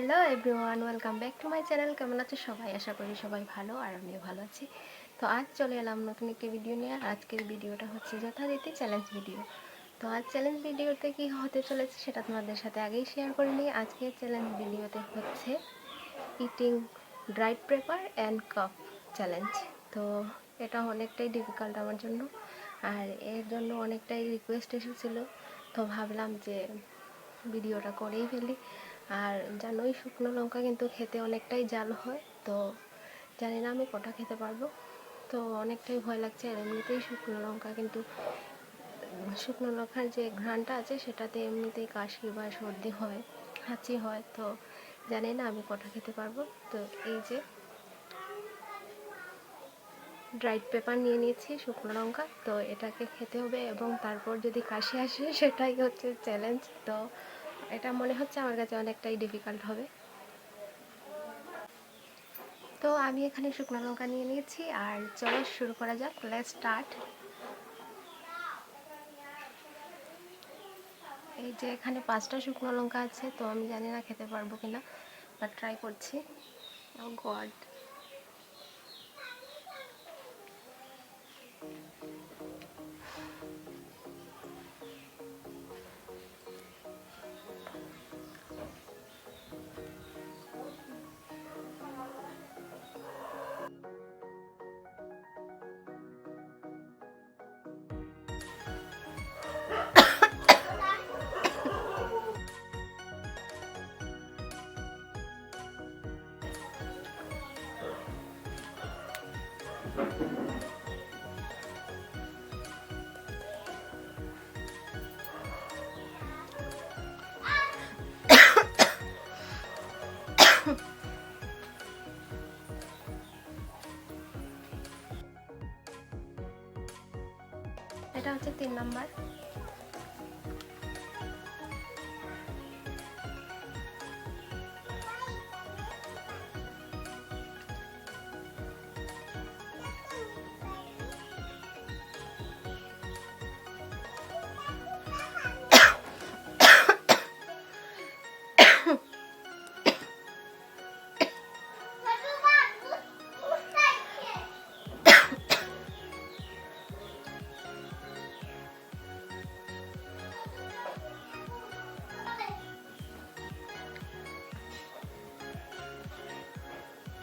Hello everyone, welcome back to my channel. কেমন আছে সবাই? আশা করি সবাই ভালো, আর আমিও ভালো আছি। তো আজ চলে এলাম নতুন একটি ভিডিও নিয়ে। আর আজকের ভিডিওটা হচ্ছে যথারীতি চ্যালেঞ্জ ভিডিও। তো আজ চ্যালেঞ্জ ভিডিওতে কি হতে চলেছে সেটা তোমাদের সাথে আগেই শেয়ার করে নিই। আজকের চ্যালেঞ্জ ভিডিওতে হচ্ছে eating dried paper and cup challenge. তো এটা অনেকটাই ডিফিকাল্ট আমার জন্য, আর এর জন্য অনেকটাই রিকোয়েস্ট এসেছিলো। তো ভাবলাম যে ভিডিওটা করেই ফেলি। আর জানোই শুকনো লঙ্কা কিন্তু খেতে অনেকটাই ঝাল হয়। তো জানি না আমি কটা খেতে পারবো, তো অনেকটাই ভয় লাগছে। আর এমনিতেই শুকনো লঙ্কা কিন্তু শুকনো লঙ্কার যে ঘ্রাণটা আছে সেটাতে এমনিতেই কাশি বা সর্দি হয়, হাঁচি হয়। তো জানি না আমি কটা খেতে পারবো। তো এই যে ড্রাইড পেপার নিয়ে নিয়েছি, শুকনো লঙ্কা, তো এটাকে খেতে হবে এবং তারপর যদি কাশি আসে সেটাই হচ্ছে চ্যালেঞ্জ। তো এটা মনে হচ্ছে আমার কাছে অনেকটাই ডিফিকাল্ট হবে। তো আমি এখানে শুকনো লঙ্কা নিয়ে নিয়েছি, আর চলো শুরু করা যাক। Let's start. এই যে এখানে 5টা শুকনো লঙ্কা আছে, তো আমি জানি না খেতে পারবো কিনা, বাট ট্রাই করছি। ও গড, এটা হচ্ছে 3 নাম্বার।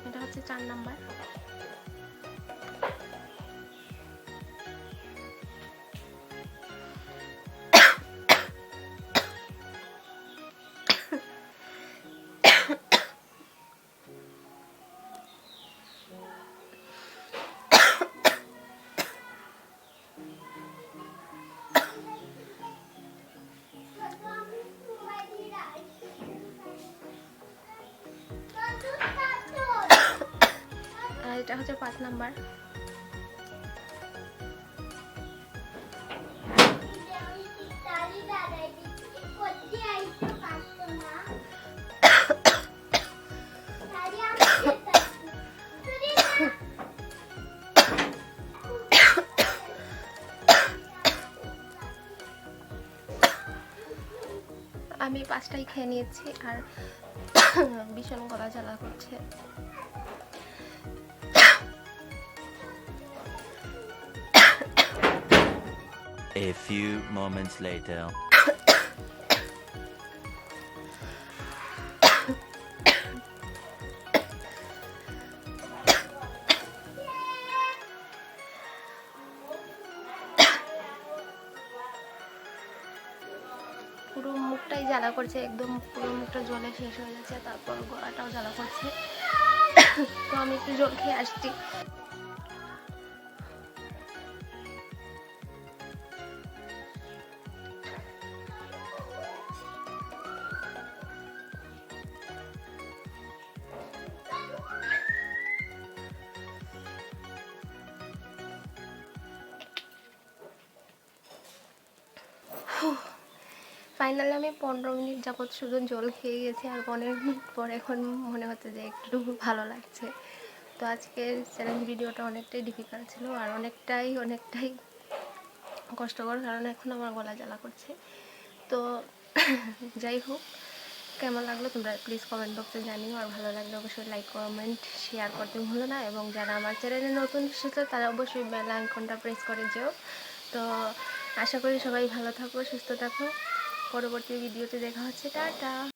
এটা হচ্ছে 4 নাম্বার। আর এটা হচ্ছে 5 নাম্বার। আমি 5টাই খেয়ে নিয়েছি, আর ভীষণ গলা জ্বালা করছে। A few moments later. পুরো মুখটাই জ্বালা করছে, একদম পুরো মুখটা জলে শেষ হয়ে যাচ্ছে, তারপর গলাটাও জ্বালা করছে। তো আমি একটু জল খেয়ে আসছি। ফাইনালি আমি 15 মিনিট যাবৎ শুধু জল খেয়ে গেছি, আর 15 মিনিট পর এখন মনে হচ্ছে যে একটু ভালো লাগছে। তো আজকের চ্যালেঞ্জ ভিডিওটা অনেকটাই ডিফিকাল্ট ছিল, আর অনেকটাই কষ্টকর, কারণ এখন আমার গলা জ্বালা করছে। তো যাই হোক, কেমন লাগলো তোমরা প্লিজ কমেন্ট বক্সে জানিও, আর ভালো লাগলে অবশ্যই লাইক কমেন্ট শেয়ার করতে ভুলো না, এবং যারা আমার চ্যানেলে নতুন এসেছে তারা অবশ্যই বেল আইকনটা প্রেস করে যেও। তো আশা করি সবাই ভালো থাকো, সুস্থ থাকো, পরবর্তী ভিডিওতে দেখা হচ্ছে, টাটা।